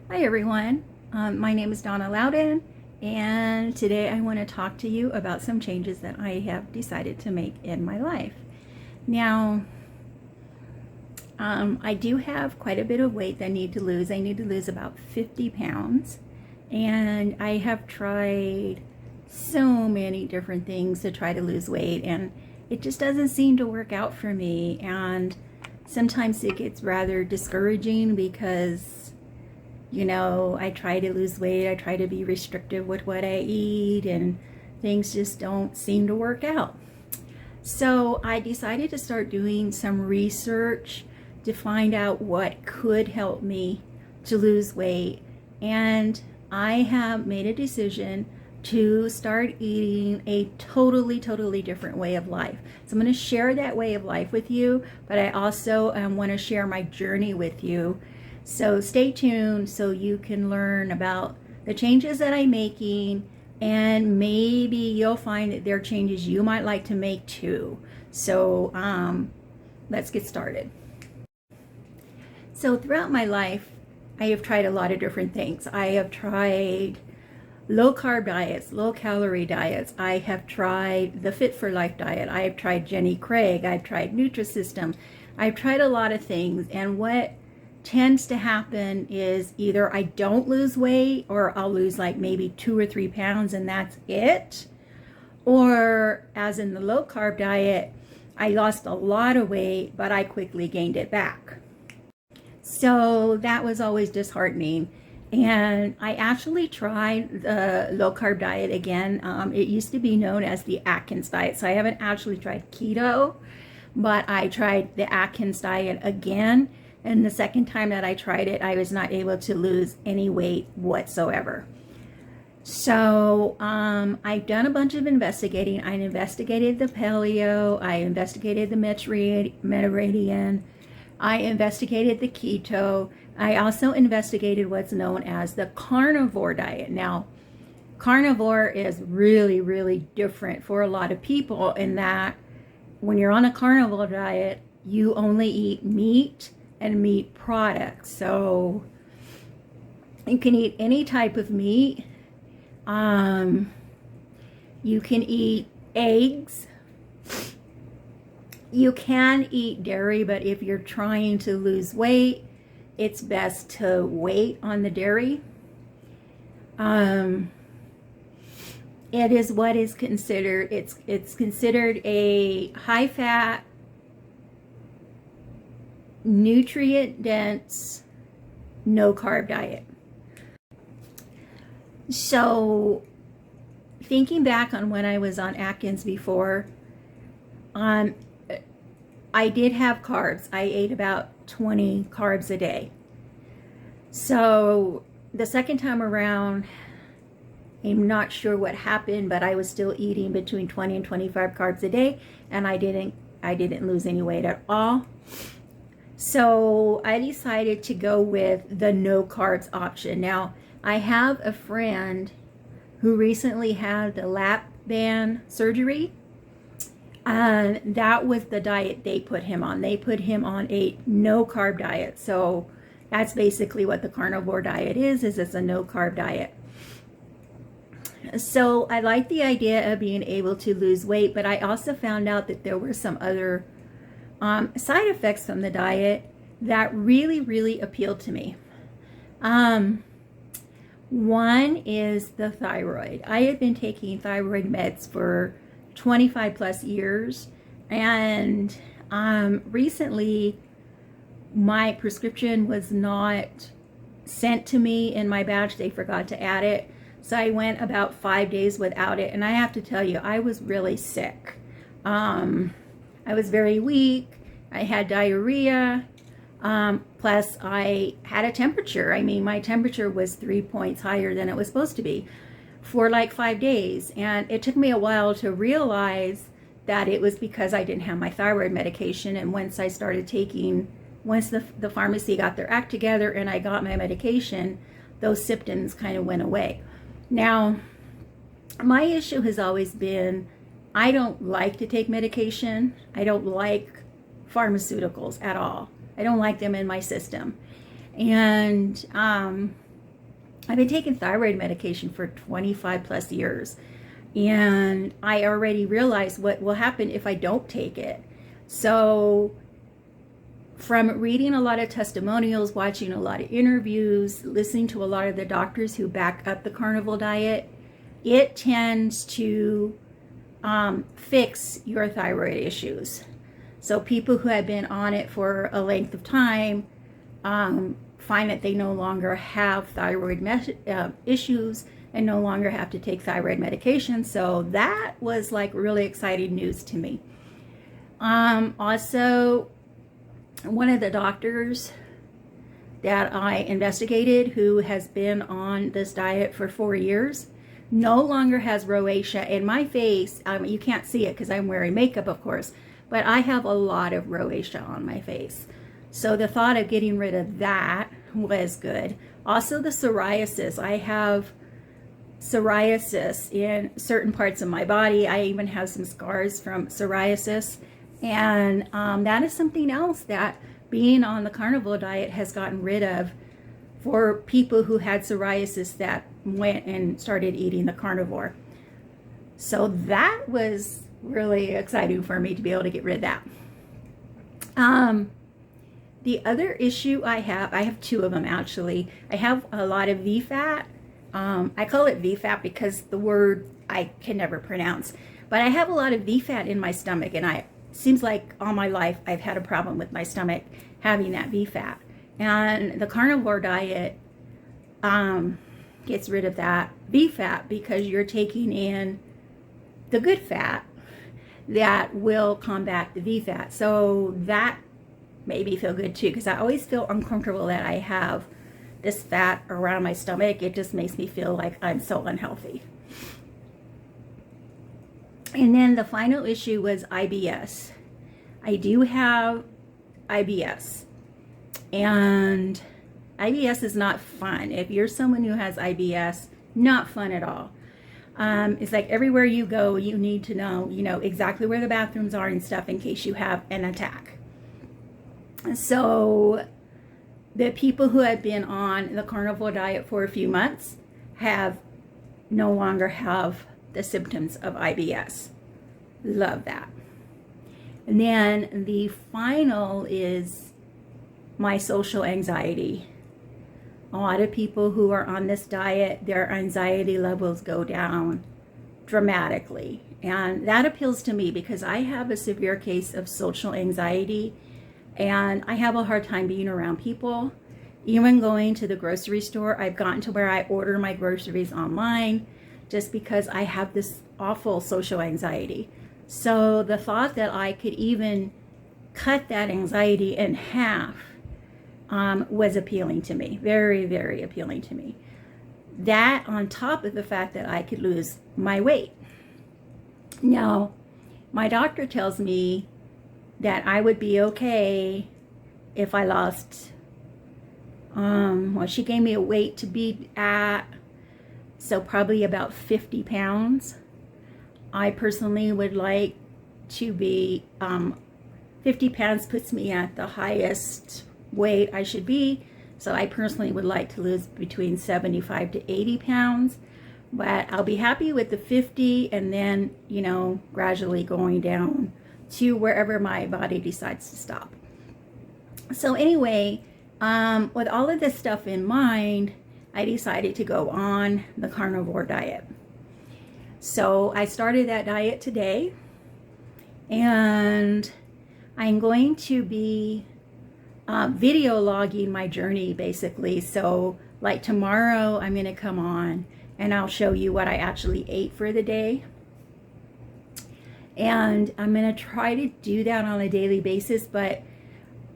Hi everyone, my name is Donna Loudon, and today I want to talk to you about some changes that I have decided to make in my life. Now, I do have quite a bit of weight that I need to lose. I need to lose about 50 pounds, and I have tried so many different things to try to lose weight, and it just doesn't seem to work out for me, and sometimes it gets rather discouraging because I try to lose weight, I try to be restrictive with what I eat, and things just don't seem to work out. So I decided to start doing some research to find out what could help me to lose weight. And I have made a decision to start eating a totally different way of life. So I'm going to share that way of life with you, but I also want to share my journey with you. So stay tuned so you can learn about the changes that I'm making, and maybe you'll find that there are changes you might like to make too. So let's get started. So throughout my life, I have tried a lot of different things. I have tried low carb diets, low calorie diets. I have tried the Fit for Life diet. I have tried Jenny Craig. I've tried Nutrisystem. I've tried a lot of things, and what tends to happen is either I don't lose weight, or I'll lose like maybe 2 or 3 pounds and that's it. Or as in the low carb diet, I lost a lot of weight, but I quickly gained it back. So that was always disheartening. And I actually tried the low carb diet again. It used to be known as the Atkins diet. So I haven't actually tried keto, but I tried the Atkins diet again. And the second time that I tried it, I was not able to lose any weight whatsoever. So I've done a bunch of investigating. I investigated the paleo. I investigated the Mediterranean. I investigated the keto. I also investigated what's known as the carnivore diet. Now, carnivore is really different for a lot of people in that when you're on a carnivore diet, you only eat meat and meat products. So you can eat any type of meat. You can eat eggs. You can eat dairy, but if you're trying to lose weight, it's best to wait on the dairy. It is what is considered, it's considered a high fat, nutrient dense, no carb diet. So thinking back on when I was on Atkins before, I did have carbs. I ate about 20 carbs a day. So the second time around, I'm not sure what happened, but I was still eating between 20 and 25 carbs a day, and I didn't lose any weight at all. So I decided to go with the no carbs option. Now, I have a friend who recently had the lap band surgery, and that was the diet they put him on. They put him on a no carb diet. So that's basically what the carnivore diet is it's a no carb diet. So I like the idea of being able to lose weight, but I also found out that there were some other side effects from the diet that really appealed to me. One is the thyroid. I had been taking thyroid meds for 25 plus years, and recently my prescription was not sent to me in my batch. They forgot to add it, so I went about 5 days without it, and I have to tell you, I was really sick. I was very weak. I had diarrhea. Plus I had a temperature. I mean, my temperature was 3 points higher than it was supposed to be for like 5 days. And it took me a while to realize that it was because I didn't have my thyroid medication. And once I started taking, once the pharmacy got their act together and I got my medication, those symptoms kind of went away. Now, my issue has always been, I don't like to take medication. I don't like pharmaceuticals at all. I don't like them in my system. And I've been taking thyroid medication for 25 plus years, and I already realized what will happen if I don't take it. So from reading a lot of testimonials, watching a lot of interviews, listening to a lot of the doctors who back up the carnivore diet, it tends to fix your thyroid issues. So people who have been on it for a length of time find that they no longer have thyroid issues and no longer have to take thyroid medication. So that was like really exciting news to me. Also, one of the doctors that I investigated who has been on this diet for 4 years no longer has rosacea in my face. You can't see it because I'm wearing makeup, of course, but I have a lot of rosacea on my face. So the thought of getting rid of that was good. Also the psoriasis. I have psoriasis in certain parts of my body. I even have some scars from psoriasis. And that is something else that being on the carnivore diet has gotten rid of for people who had psoriasis that went and started eating the carnivore. So that was really exciting for me to be able to get rid of that. The other issue I have two of them actually. I have a lot of VFAT. I call it VFAT because the word I can never pronounce. But I have a lot of VFAT in my stomach, and seems like all my life I've had a problem with my stomach having that VFAT. And the carnivore diet gets rid of that VFAT because you're taking in the good fat that will combat the VFAT. So that made me feel good too, because I always feel uncomfortable that I have this fat around my stomach. It just makes me feel like I'm so unhealthy. And then the final issue was IBS. I do have IBS, and IBS is not fun. If you're someone who has IBS, not fun at all. It's like everywhere you go, you need to know, exactly where the bathrooms are and stuff in case you have an attack. So the people who have been on the carnivore diet for a few months no longer have the symptoms of IBS. Love that. And then the final is my social anxiety. A lot of people who are on this diet, their anxiety levels go down dramatically. And that appeals to me because I have a severe case of social anxiety, and I have a hard time being around people. Even going to the grocery store, I've gotten to where I order my groceries online just because I have this awful social anxiety. So the thought that I could even cut that anxiety in half was appealing to me. Very, very appealing to me. That on top of the fact that I could lose my weight. Now, my doctor tells me that I would be okay if I lost, she gave me a weight to be at, so probably about 50 pounds. I personally would like to be, 50 pounds puts me at the highest weight I should be. So I personally would like to lose between 75 to 80 pounds. But I'll be happy with the 50 and then, gradually going down to wherever my body decides to stop. So anyway, with all of this stuff in mind, I decided to go on the carnivore diet. So I started that diet today, and I'm going to be video logging my journey basically. So like tomorrow I'm going to come on and I'll show you what I actually ate for the day. And I'm going to try to do that on a daily basis, but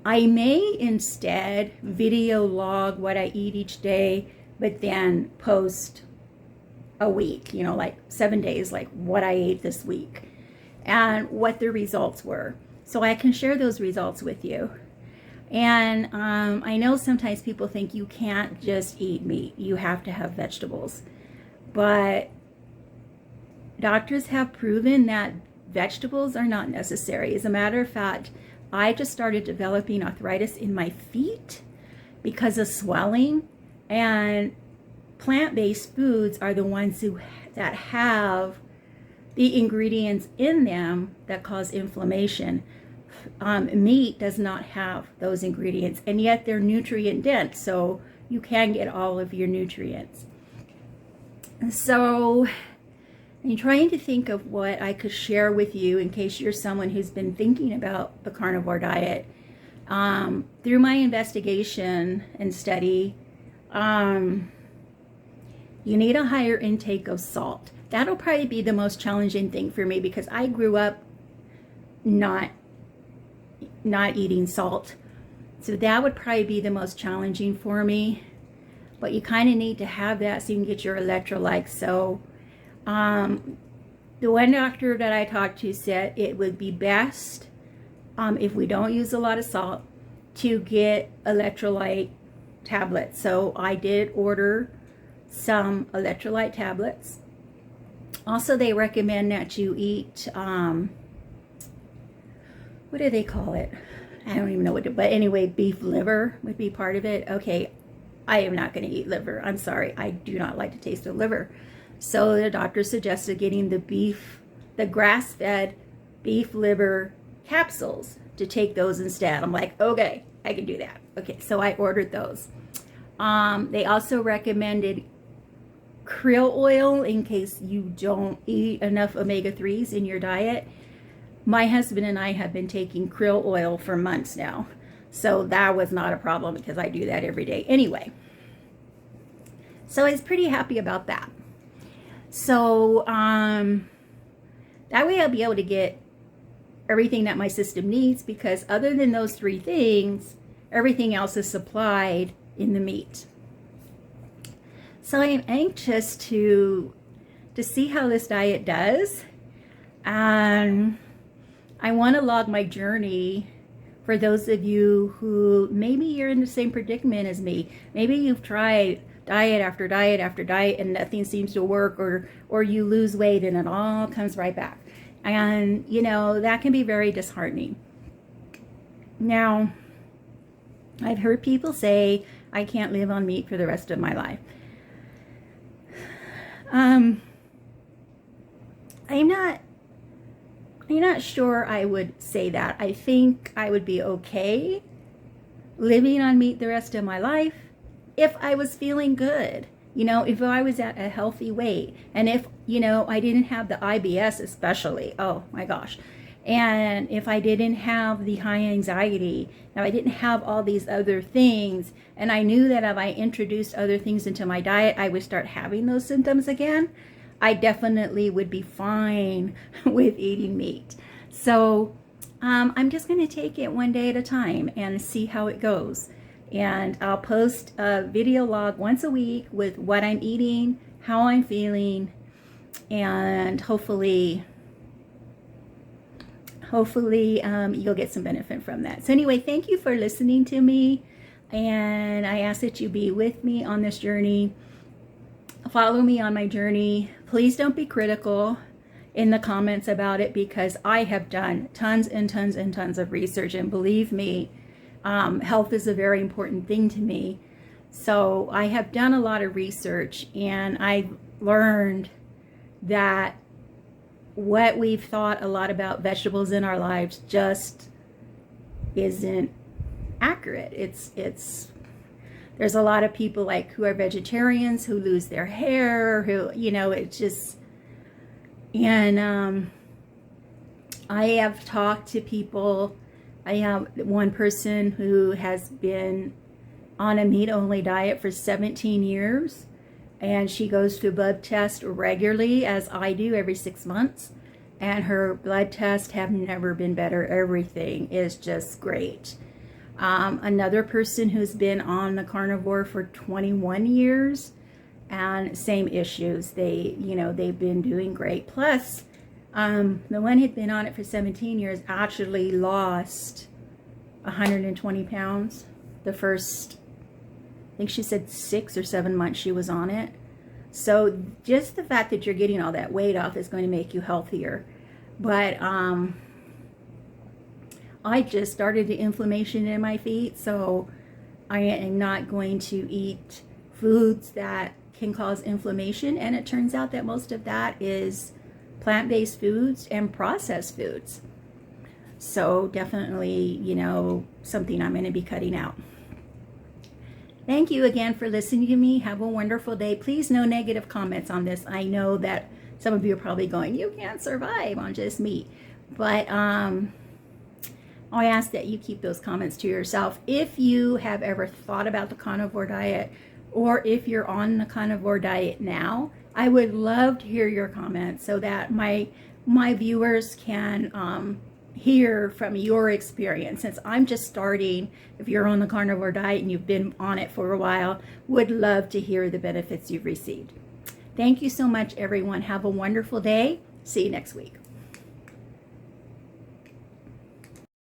I may instead video log what I eat each day, but then post a week, like 7 days, like what I ate this week and what the results were. So I can share those results with you. And I know sometimes people think you can't just eat meat. You have to have vegetables. But doctors have proven that vegetables are not necessary. As a matter of fact, I just started developing arthritis in my feet because of swelling. And plant-based foods are the ones that have the ingredients in them that cause inflammation. Meat does not have those ingredients, and yet they're nutrient dense, so you can get all of your nutrients. So I'm trying to think of what I could share with you in case you're someone who's been thinking about the carnivore diet. Through my investigation and study, you need a higher intake of salt. That'll probably be the most challenging thing for me, because I grew up not eating salt. So that would probably be the most challenging for me. But you kind of need to have that so you can get your electrolytes. So the one doctor that I talked to said it would be best, if we don't use a lot of salt, to get electrolyte tablets. So I did order some electrolyte tablets. Also, they recommend that you eat, what do they call it? I don't even know what but anyway, beef liver would be part of it. Okay, I am not going to eat liver. I'm sorry. I do not like the taste of liver. So the doctor suggested getting the grass-fed beef liver capsules, to take those instead. I'm like, okay, I can do that. Okay, so I ordered those. They also recommended krill oil in case you don't eat enough omega-3s in your diet. My husband and I have been taking krill oil for months now, so that was not a problem because I do that every day anyway. So I was pretty happy about that. So that way I'll be able to get everything that my system needs, because other than those three things, everything else is supplied in the meat. So I am anxious to see how this diet does. I want to log my journey for those of you who maybe you're in the same predicament as me. Maybe you've tried diet after diet after diet and nothing seems to work, or you lose weight and it all comes right back. And, you know, that can be very disheartening. Now, I've heard people say, I can't live on meat for the rest of my life. I'm not sure I would say that. I think I would be okay living on meat the rest of my life if I was feeling good. You know, if I was at a healthy weight, and if, you know, I didn't have the IBS especially, oh my gosh, and if I didn't have the high anxiety, now I didn't have all these other things, and I knew that if I introduced other things into my diet, I would start having those symptoms again, I definitely would be fine with eating meat. So I'm just going to take it one day at a time and see how it goes. And I'll post a video log once a week with what I'm eating, how I'm feeling, and hopefully you'll get some benefit from that. So anyway, thank you for listening to me, and I ask that you be with me on this journey. Follow me on my journey. Please don't be critical in the comments about it, because I have done tons and tons and tons of research, and believe me, health is a very important thing to me. So I have done a lot of research, and I've learned that what we've thought a lot about vegetables in our lives just isn't accurate. There's a lot of people like who are vegetarians who lose their hair, who, you know, it's just, and I have talked to people. I have one person who has been on a meat-only diet for 17 years, and she goes to a blood test regularly, as I do, every 6 months, and her blood tests have never been better. Everything is just great. Another person who's been on the carnivore for 21 years, and same issues. They've been doing great. Plus, the one who'd been on it for 17 years actually lost 120 pounds the first, I think she said 6 or 7 months she was on it. So just the fact that you're getting all that weight off is going to make you healthier. But I just started the inflammation in my feet, so I am not going to eat foods that can cause inflammation, and it turns out that most of that is plant-based foods and processed foods. So definitely, something I'm going to be cutting out. Thank you again for listening to me. Have a wonderful day. Please, no negative comments on this. I know that some of you are probably going, you can't survive on just meat. But I ask that you keep those comments to yourself. If you have ever thought about the carnivore diet, or if you're on the carnivore diet now, I would love to hear your comments so that my viewers can hear from your experience. Since I'm just starting, if you're on the carnivore diet and you've been on it for a while, would love to hear the benefits you've received. Thank you so much, everyone. Have a wonderful day. See you next week.